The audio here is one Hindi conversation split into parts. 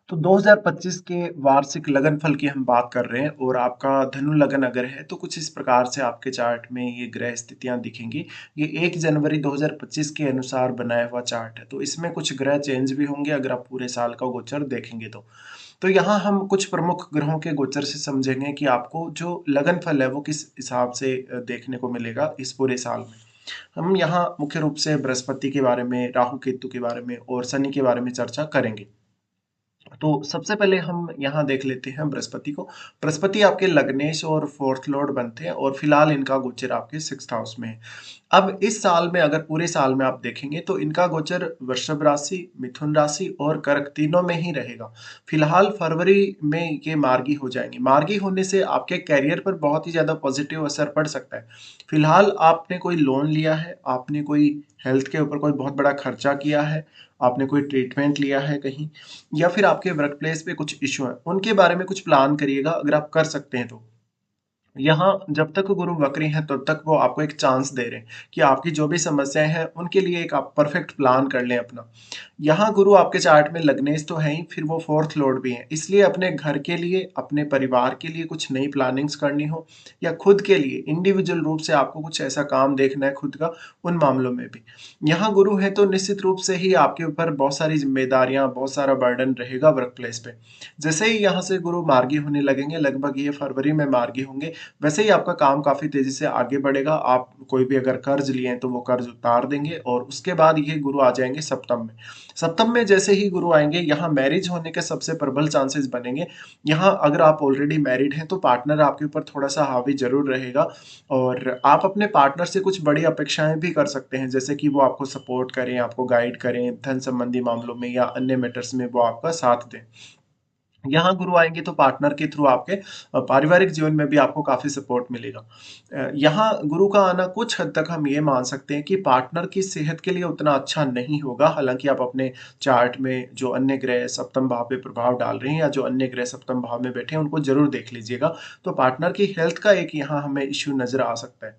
तो 2025 के वार्षिक लगनफल की हम बात कर रहे हैं और आपका धनु लगन अगर है तो कुछ इस प्रकार से आपके चार्ट में ये ग्रह स्थितियां दिखेंगी। ये 1 जनवरी 2025 के अनुसार बनाया हुआ चार्ट है, तो इसमें कुछ ग्रह चेंज भी होंगे अगर आप पूरे साल का गोचर देखेंगे तो यहाँ हम कुछ प्रमुख ग्रहों के गोचर से समझेंगे कि आपको जो लगन फल है वो किस हिसाब से देखने को मिलेगा इस पूरे साल में। हम यहाँ मुख्य रूप से बृहस्पति के बारे में, राहु केतु के बारे में और शनि के बारे में चर्चा करेंगे। तो सबसे पहले हम यहाँ देख लेते हैं बृहस्पति को। बृहस्पति आपके लग्नेश और फोर्थ लॉर्ड बनते हैं और फिलहाल इनका गोचर आपके सिक्स्थ हाउस में है। अब इस साल में अगर पूरे साल में आप देखेंगे तो इनका गोचर वृषभ राशि, मिथुन राशि और कर्क तीनों में ही रहेगा। फिलहाल फरवरी में ये मार्गी हो जाएंगे। मार्गी होने से आपके कैरियर पर बहुत ही ज्यादा पॉजिटिव असर पड़ सकता है। फिलहाल आपने कोई लोन लिया है, आपने कोई हेल्थ के ऊपर कोई बहुत बड़ा खर्चा किया है, आपने कोई ट्रीटमेंट लिया है कहीं, या फिर आपके वर्क प्लेस पे कुछ इश्यू है, उनके बारे में कुछ प्लान करिएगा अगर आप कर सकते हैं तो। यहाँ जब तक गुरु वक्री हैं तब तक वो आपको एक चांस दे रहे हैं कि आपकी जो भी समस्याएं हैं उनके लिए एक आप परफेक्ट प्लान कर लें अपना। यहाँ गुरु आपके चार्ट में लग्नेश तो है ही, फिर वो फोर्थ लॉर्ड भी है, इसलिए अपने घर के लिए, अपने परिवार के लिए कुछ नई प्लानिंग्स करनी हो या खुद के लिए इंडिविजुअल रूप से आपको कुछ ऐसा काम देखना है खुद का, उन मामलों में भी यहाँ गुरु है तो निश्चित रूप से ही आपके ऊपर बहुत सारी जिम्मेदारियां, बहुत सारा बर्डन रहेगा वर्क प्लेस पे। जैसे ही यहाँ से गुरु मार्गी होने लगेंगे, लगभग ये फरवरी में मार्गी होंगे, वैसे ही आपका काम काफी तेजी से आगे बढ़ेगा। आप कोई भी अगर कर्ज लिए हैं तो वो कर्ज उतार देंगे और उसके बाद ये गुरु आ जाएंगे सप्तम में। सप्तम में जैसे ही गुरु आएंगे यहाँ मैरिज होने के सबसे प्रबल चांसेस बनेंगे। यहाँ अगर आप ऑलरेडी मैरिड हैं तो पार्टनर आपके ऊपर थोड़ा सा हावी जरूर रहेगा और आप अपने पार्टनर से कुछ बड़ी अपेक्षाएं भी कर सकते हैं, जैसे कि वो आपको सपोर्ट करें, आपको गाइड करें धन संबंधी मामलों में या अन्य मैटर्स में वो आपका साथ दें। यहाँ गुरु आएंगे तो पार्टनर के थ्रू आपके पारिवारिक जीवन में भी आपको काफी सपोर्ट मिलेगा। यहाँ गुरु का आना कुछ हद तक हम ये मान सकते हैं कि पार्टनर की सेहत के लिए उतना अच्छा नहीं होगा। हालांकि आप अपने चार्ट में जो अन्य ग्रह सप्तम भाव पे प्रभाव डाल रहे हैं या जो अन्य ग्रह सप्तम भाव में बैठे हैं उनको जरूर देख लीजिएगा। तो पार्टनर की हेल्थ का एक यहाँ हमें इश्यू नजर आ सकता है।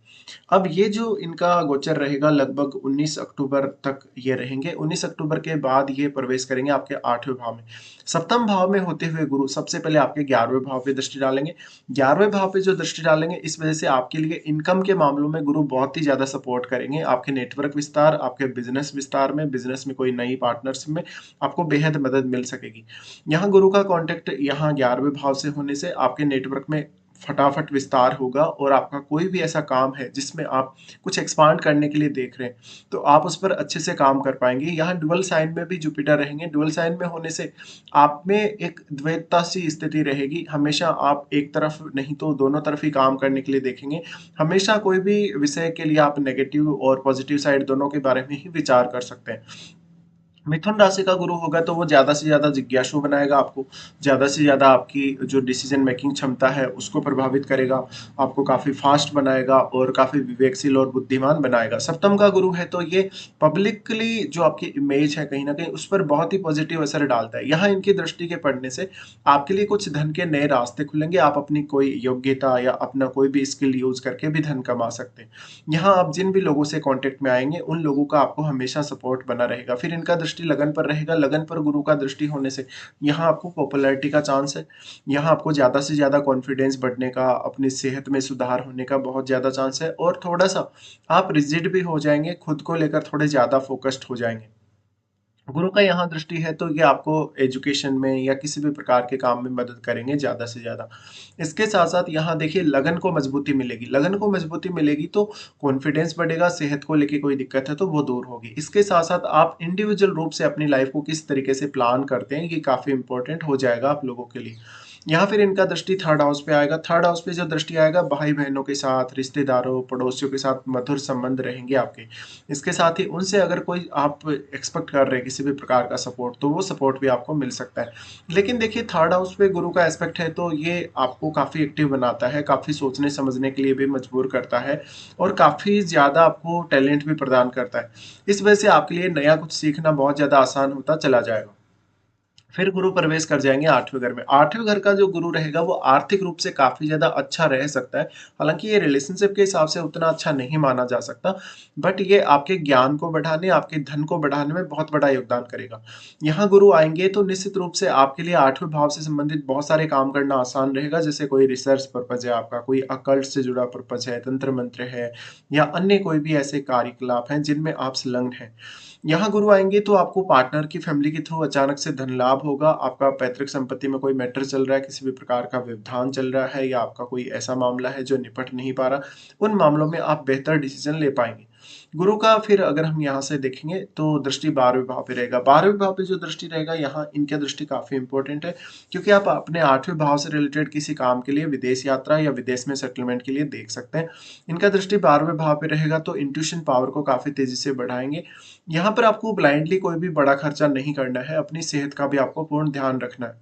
अब ये जो इनका गोचर रहेगा लगभग 19 अक्टूबर तक ये रहेंगे। 19 अक्टूबर के बाद ये प्रवेश करेंगे आपके 8वें भाव में। सप्तम भाव में होते हुए गुरु सबसे पहले आपके 11वें भाव पे दृष्टि डालेंगे। 11वें भाव पे जो दृष्टि डालेंगे इस वजह से आपके लिए इनकम के मामलों में गुरु बहुत ही ज्यादा सपोर्ट करेंगे। आपके नेटवर्क विस्तार, आपके बिजनेस विस्तार में, बिजनेस में कोई नई पार्टनरशिप में आपको बेहद मदद मिल सकेगी। यहाँ गुरु का कॉन्टेक्ट यहाँ 11वें भाव से होने से आपके नेटवर्क में फटाफट विस्तार होगा और आपका कोई भी ऐसा काम है जिसमें आप कुछ एक्सपांड करने के लिए देख रहे हैं तो आप उस पर अच्छे से काम कर पाएंगे। यहाँ डुअल साइन में भी जुपिटर रहेंगे। डुअल साइन में होने से आप में एक द्वैतता सी स्थिति रहेगी। हमेशा आप एक तरफ नहीं तो दोनों तरफ ही काम करने के लिए देखेंगे। हमेशा कोई भी विषय के लिए आप नेगेटिव और पॉजिटिव साइड दोनों के बारे में ही विचार कर सकते हैं। मिथुन राशि का गुरु होगा तो वो ज्यादा से ज्यादा जिज्ञासु बनाएगा आपको, ज्यादा से ज्यादा आपकी जो डिसीजन मेकिंग क्षमता है उसको प्रभावित करेगा, आपको काफी फास्ट बनाएगा और काफी विवेकशील और बुद्धिमान बनाएगा। सप्तम का गुरु है तो ये पब्लिकली जो आपकी इमेज है कहीं ना कहीं उस पर बहुत ही पॉजिटिव असर डालता है। यहाँ इनकी दृष्टि के पड़ने से आपके लिए कुछ धन के नए रास्ते खुलेंगे। आप अपनी कोई योग्यता या अपना कोई भी स्किल यूज करके भी धन कमा सकते हैं। यहाँ आप जिन भी लोगों से कांटेक्ट में आएंगे उन लोगों का आपको हमेशा सपोर्ट बना रहेगा। फिर इनका दृष्टि लगन पर रहेगा। लगन पर गुरु का दृष्टि होने से यहाँ आपको पॉपुलैरिटी का चांस है। यहाँ आपको ज्यादा से ज्यादा कॉन्फिडेंस बढ़ने का, अपनी सेहत में सुधार होने का बहुत ज्यादा चांस है और थोड़ा सा आप रिजिड भी हो जाएंगे, खुद को लेकर थोड़े ज्यादा फोकस्ड हो जाएंगे। गुरु का यहाँ दृष्टि है तो ये आपको एजुकेशन में या किसी भी प्रकार के काम में मदद करेंगे ज्यादा से ज्यादा। इसके साथ साथ यहाँ देखिए लगन को मजबूती मिलेगी। लगन को मजबूती मिलेगी तो कॉन्फिडेंस बढ़ेगा, सेहत को लेके कोई दिक्कत है तो वो दूर होगी। इसके साथ साथ आप इंडिविजुअल रूप से अपनी लाइफ को किस तरीके से प्लान करते हैं ये काफी इंपॉर्टेंट हो जाएगा आप लोगों के लिए। यहाँ फिर इनका दृष्टि थर्ड हाउस पे आएगा। थर्ड हाउस पे जो दृष्टि आएगा भाई बहनों के साथ, रिश्तेदारों, पड़ोसियों के साथ मधुर संबंध रहेंगे आपके। इसके साथ ही उनसे अगर कोई आप एक्सपेक्ट कर रहे हैं किसी भी प्रकार का सपोर्ट तो वो सपोर्ट भी आपको मिल सकता है। लेकिन देखिए थर्ड हाउस पे गुरु का एस्पेक्ट है तो ये आपको काफी एक्टिव बनाता है, काफी सोचने समझने के लिए भी मजबूर करता है और काफी ज्यादा आपको टैलेंट भी प्रदान करता है। इस वजह से आपके लिए नया कुछ सीखना बहुत ज्यादा आसान होता चला जाएगा। फिर गुरु प्रवेश कर जाएँगे 8वें घर में। 8वें घर का जो गुरु रहेगा वो आर्थिक रूप से काफ़ी ज़्यादा अच्छा रह सकता है। हालाँकि ये रिलेशनशिप के हिसाब से उतना अच्छा नहीं माना जा सकता, बट ये आपके ज्ञान को बढ़ाने, आपके धन को बढ़ाने में बहुत बड़ा योगदान करेगा। यहाँ गुरु आएँगे तो निश्चित रूप से आपके लिए 8वें भाव से संबंधित बहुत सारे काम करना आसान रहेगा, जैसे कोई रिसर्च पर्पज़ है आपका, कोई अकल्ट से जुड़ा पर्पज़ है, तंत्र मंत्र है या अन्य कोई भी ऐसे कार्यकलाप हैं जिनमें आप संलग्न हैं। यहाँ गुरु आएँगे तो आपको पार्टनर की फैमिली के थ्रू अचानक से धन लाभ होगा, आपका पैतृक संपत्ति में कोई मैटर चल रहा है, किसी भी प्रकार का व्यवधान चल रहा है या आपका कोई ऐसा मामला है जो निपट नहीं पा रहा, उन मामलों में आप बेहतर डिसीज़न ले पाएँगे। गुरु का फिर अगर हम यहाँ से देखेंगे तो दृष्टि 12वें भाव पे रहेगा। 12वें भाव पे जो दृष्टि रहेगा यहाँ इनकी दृष्टि काफ़ी इम्पोर्टेंट है, क्योंकि आप अपने 8वें भाव से रिलेटेड किसी काम के लिए विदेश यात्रा या विदेश में सेटलमेंट के लिए देख सकते हैं। इनका दृष्टि 12वें भाव पे रहेगा तो इंट्यूशन पावर को काफ़ी तेज़ी से बढ़ाएँगे। यहाँ पर आपको ब्लाइंडली कोई भी बड़ा खर्चा नहीं करना है, अपनी सेहत का भी आपको पूर्ण ध्यान रखना है।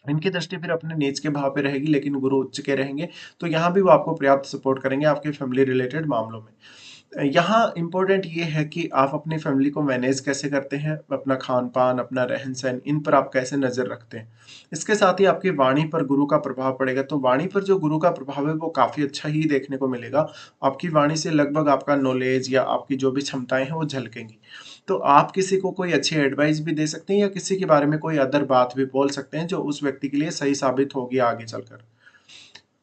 इनकी दृष्टि फिर अपने नीच के भाव पे रहेगी, लेकिन गुरु उच्च के रहेंगे, तो यहाँ भी वो आपको पर्याप्त सपोर्ट करेंगे आपके फैमिली रिलेटेड मामलों में। यहाँ इम्पोर्टेंट ये है कि आप अपनी फैमिली को मैनेज कैसे करते हैं, अपना खान-पान, अपना रहन-सहन, इन पर आप कैसे नज़र रखते हैं। इसके साथ ही आपकी वाणी पर गुरु का प्रभाव पड़ेगा, तो वाणी पर जो गुरु का प्रभाव है वो काफ़ी अच्छा ही देखने को मिलेगा। आपकी वाणी से लगभग आपका नॉलेज या आपकी जो भी क्षमताएँ हैं वो झलकेंगी। तो आप किसी को कोई अच्छी एडवाइस भी दे सकते हैं या किसी के बारे में कोई अदर बात भी बोल सकते हैं जो उस व्यक्ति के लिए सही साबित होगी आगे चलकर।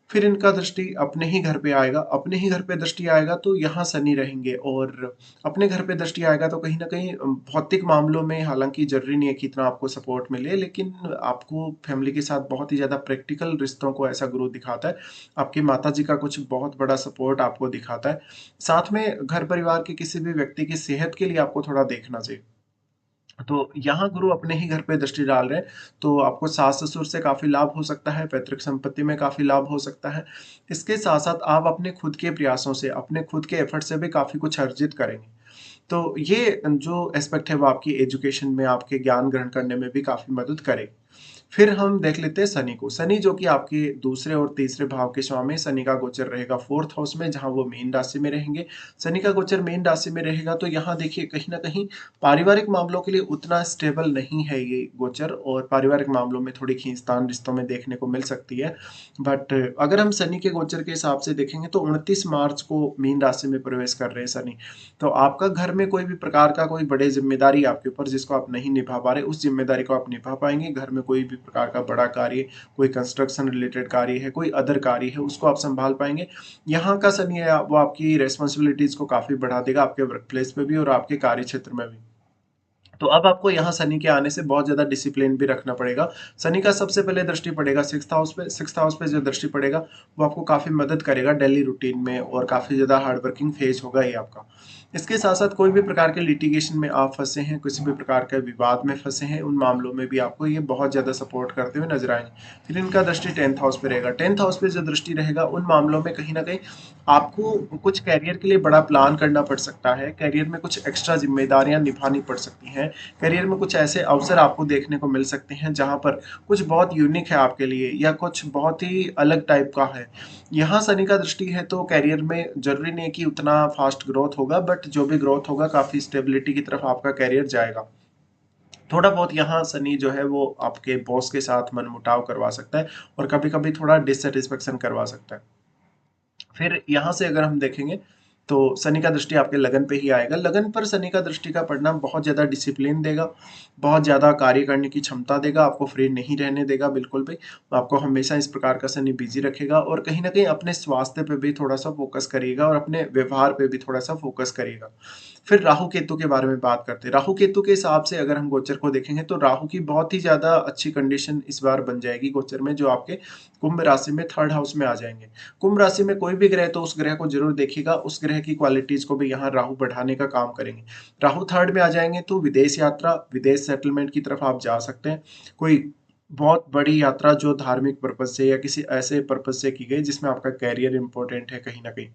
फिर इनका दृष्टि अपने ही घर पे आएगा, अपने ही घर पे दृष्टि आएगा तो यहाँ शनि रहेंगे और अपने घर पे दृष्टि आएगा तो कहीं न कहीं भौतिक मामलों में हालाँकि ज़रूरी नहीं है कि इतना आपको सपोर्ट मिले, लेकिन आपको फैमिली के साथ बहुत ही ज़्यादा प्रैक्टिकल रिश्तों को ऐसा गुरु दिखाता है। आपकी माताजी का कुछ बहुत बड़ा सपोर्ट आपको दिखाता है। साथ में घर परिवार के किसी भी व्यक्ति की सेहत के लिए आपको थोड़ा देखना चाहिए। तो यहाँ गुरु अपने ही घर पे दृष्टि डाल रहे हैं, तो आपको सास-ससुर से काफ़ी लाभ हो सकता है, पैतृक संपत्ति में काफ़ी लाभ हो सकता है। इसके साथ-साथ आप अपने खुद के प्रयासों से, अपने खुद के एफर्ट से भी काफ़ी कुछ अर्जित करेंगे। तो ये जो एस्पेक्ट है वो आपकी एजुकेशन में, आपके ज्ञान ग्रहण करने में भी काफ़ी मदद करेगी। फिर हम देख लेते हैं शनि को। शनि जो कि आपके दूसरे और तीसरे भाव के स्वामी, शनि का गोचर रहेगा 4th हाउस में जहाँ वो मीन राशि में रहेंगे। शनि का गोचर मीन राशि में रहेगा तो यहाँ देखिए कहीं न कहीं पारिवारिक मामलों के लिए उतना स्टेबल नहीं है ये गोचर और पारिवारिक मामलों में थोड़ी खींचतान रिश्तों में देखने को मिल सकती है। बट अगर हम शनि के गोचर के हिसाब से देखेंगे तो 29 मार्च को मीन राशि में प्रवेश कर रहे हैं शनि। तो आपका घर में कोई भी प्रकार का कोई बड़ी ज़िम्मेदारी आपके ऊपर जिसको आप नहीं निभा पा रहे, उस ज़िम्मेदारी को आप निभा पाएँगे। घर में कोई भी प्रकार का बड़ा कार्य, कोई कंस्ट्रक्शन रिलेटेड कार्य है, कोई अदर कार्य है, उसको आप सँभाल पाएँगे। यहाँ का शनि है वो आपकी रिस्पॉन्सिबिलिटीज़ को काफ़ी बढ़ा देगा आपके वर्क प्लेस पे भी और आपके कार्य क्षेत्र में भी। तो अब आपको यहाँ शनि के आने से बहुत ज़्यादा डिसिप्लिन भी रखना पड़ेगा। शनि का सबसे पहले दृष्टि पड़ेगा 6th हाउस पे, 6th हाउस पे जो दृष्टि पड़ेगा, वो आपको काफ़ी मदद करेगा डेली रूटीन में और काफ़ी ज़्यादा हार्ड वर्किंग फेज़ होगा ये आपका। इसके साथ-साथ कोई भी प्रकार के लिटिगेशन में आप फँसे हैं, किसी भी प्रकार के विवाद में फँसे हैं, उन मामलों में भी आपको ये बहुत ज़्यादा सपोर्ट करते हुए नज़र आएँगे। फिर इनका दृष्टि 10th हाउस पे रहेगा। 10th हाउस पे जो दृष्टि रहेगा, उन मामलों में कहीं न कहीं आपको कुछ करियर के लिए बड़ा प्लान करना पड़ सकता है। करियर में कुछ एक्स्ट्रा ज़िम्मेदारियाँ निभानी पड़ सकती हैं। करियर में कुछ ऐसे अवसर आपको देखने को मिल सकते हैं जहाँ पर कुछ बहुत यूनिक है आपके लिए या कुछ बहुत ही अलग टाइप का है। यहाँ शनि का दृष्टि है तो करियर में ज़रूरी नहीं है कि उतना फास्ट ग्रोथ होगा, बट जो भी ग्रोथ होगा काफ़ी स्टेबिलिटी की तरफ आपका करियर जाएगा। थोड़ा बहुत यहाँ शनि जो है वो आपके बॉस के साथ मनमुटाव करवा सकता है और कभी-कभी थोड़ा डिससैटिस्फैक्शन करवा सकता है। फिर यहाँ से अगर हम देखेंगे तो शनि का दृष्टि आपके लगन पे ही आएगा। लगन पर शनि का दृष्टि का पड़ना बहुत ज़्यादा डिसिप्लिन देगा, बहुत ज़्यादा कार्य करने की क्षमता देगा, आपको फ्री नहीं रहने देगा बिल्कुल भी। आपको हमेशा इस प्रकार का शनि बिज़ी रखेगा और कहीं न कहीं अपने स्वास्थ्य पे भी थोड़ा-सा फ़ोकस करिएगा और अपने व्यवहार पे भी थोड़ा-सा फ़ोकस करिएगा। फिर राहु केतु के बारे में बात करते हैं। राहु केतु के हिसाब से अगर हम गोचर को देखेंगे तो राहु की बहुत ही ज़्यादा अच्छी कंडीशन इस बार बन जाएगी गोचर में जो आपके कुंभ राशि में 3rd हाउस में आ जाएँगे। कुंभ राशि में कोई भी ग्रह तो उस ग्रह को ज़रूर देखिएगा, उस ग्रह की क्वालिटीज़ को भी यहाँ राहु बढ़ाने का काम करेंगे। राहु 3rd में आ जाएँगे तो विदेश यात्रा, विदेश सेटलमेंट की तरफ आप जा सकते हैं। कोई बहुत बड़ी यात्रा जो धार्मिक पर्पज़ से या किसी ऐसे पर्पज़ से की गई जिसमें आपका करियर इम्पोर्टेंट है कहीं न कहीं।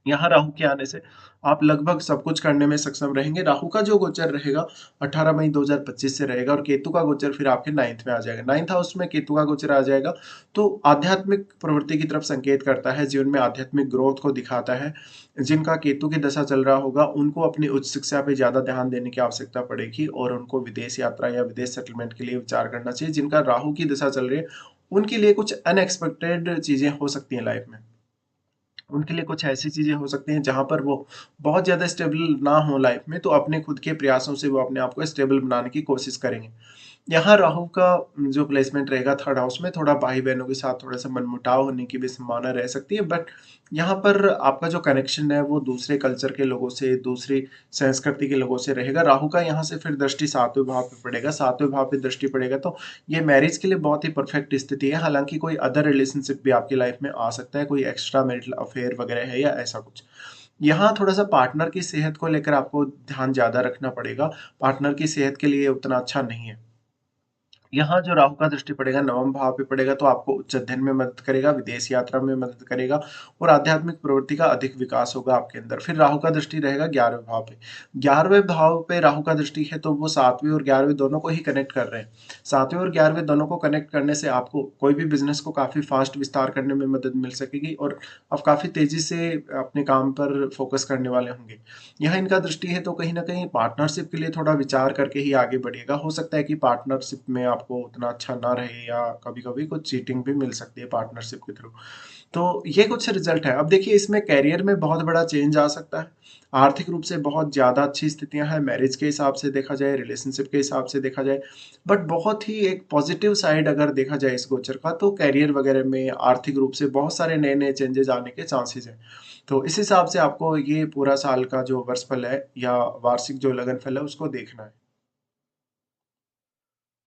यहाँ राहु के आने से आप लगभग सब कुछ करने में सक्षम रहेंगे। राहु का जो गोचर रहेगा 18 मई 2025 से रहेगा और केतु का गोचर फिर आपके 9th में आ जाएगा। 9th हाउस में केतु का गोचर आ जाएगा तो आध्यात्मिक प्रवृत्ति की तरफ संकेत करता है, जीवन में आध्यात्मिक ग्रोथ को दिखाता है। जिनका केतु की दशा चल रहा होगा उनको अपनी उच्च शिक्षा पे ज़्यादा ध्यान देने की आवश्यकता पड़ेगी और उनको विदेश यात्रा या विदेश सेटलमेंट के लिए विचार करना चाहिए। जिनका राहु की दशा चल रही है, उनके लिए कुछ अनएक्सपेक्टेड चीज़ें हो सकती हैं लाइफ में। उनके लिए कुछ ऐसी चीज़ें हो सकती हैं जहाँ पर वो बहुत ज़्यादा स्टेबल ना हो लाइफ में, तो अपने खुद के प्रयासों से वो अपने आप को स्टेबल बनाने की कोशिश करेंगे। यहाँ राहु का जो प्लेसमेंट रहेगा 3rd हाउस में, थोड़ा भाई-बहनों के साथ थोड़ा-सा मनमुटाव होने की भी संभावना रह सकती है, बट यहाँ पर आपका जो कनेक्शन है वो दूसरे कल्चर के लोगों से, दूसरी संस्कृति के लोगों से रहेगा। राहु का यहाँ से फिर दृष्टि 7वें भाव पे पड़ेगा, 7वें भाव पे दृष्टि पड़ेगा तो ये मैरिज के लिए बहुत ही परफेक्ट स्थिति है। हालाँकि कोई अदर रिलेशनशिप भी आपकी लाइफ में आ सकता है, कोई एक्स्ट्रा मैरिटल अफेयर वगैरह है या ऐसा कुछ। यहाँ थोड़ा-सा पार्टनर की सेहत को लेकर आपको ध्यान ज़्यादा रखना पड़ेगा, पार्टनर की सेहत के लिए उतना अच्छा नहीं है। यहाँ जो राहु का दृष्टि पड़ेगा 9वें भाव पे पड़ेगा तो आपको उच्च अध्ययन में मदद करेगा, विदेश यात्रा में मदद करेगा और आध्यात्मिक प्रवृत्ति का अधिक विकास होगा आपके अंदर। फिर राहु का दृष्टि रहेगा 11वें भाव पे। 11वें भाव पे राहु का दृष्टि है तो वो 7वीं और 11वीं दोनों को ही कनेक्ट कर रहे हैं। 7वें और 11वें दोनों को कनेक्ट करने से आपको कोई भी बिज़नेस को काफ़ी फ़ास्ट विस्तार करने में मदद मिल सकेगी और आप काफ़ी तेज़ी से अपने काम पर फ़ोकस करने वाले होंगे। यहाँ इनका दृष्टि है तो कहीं न कहीं पार्टनरशिप के लिए थोड़ा विचार करके ही आगे बढ़िएगा। हो सकता है कि पार्टनरशिप में आपको उतना अच्छा ना रहे या कभी-कभी कुछ चीटिंग भी मिल सकती है पार्टनरशिप के थ्रू। तो ये कुछ रिज़ल्ट है। अब देखिए इसमें करियर में बहुत बड़ा चेंज आ सकता है। आर्थिक रूप से बहुत ज़्यादा अच्छी स्थितियाँ हैं, मैरिज के हिसाब से देखा जाए, रिलेशनशिप के हिसाब से देखा जाए। बट बहुत ही एक पॉज़िटिव साइड अगर देखा जाए इस गोचर का तो करियर वगैरह में आर्थिक रूप से बहुत सारे नए-नए चेंजेज़ आने के चांसेज़ हैं। तो इस हिसाब से आपको ये पूरा साल का जो वर्षफल है या वार्षिक जो लगनफल है उसको देखना है।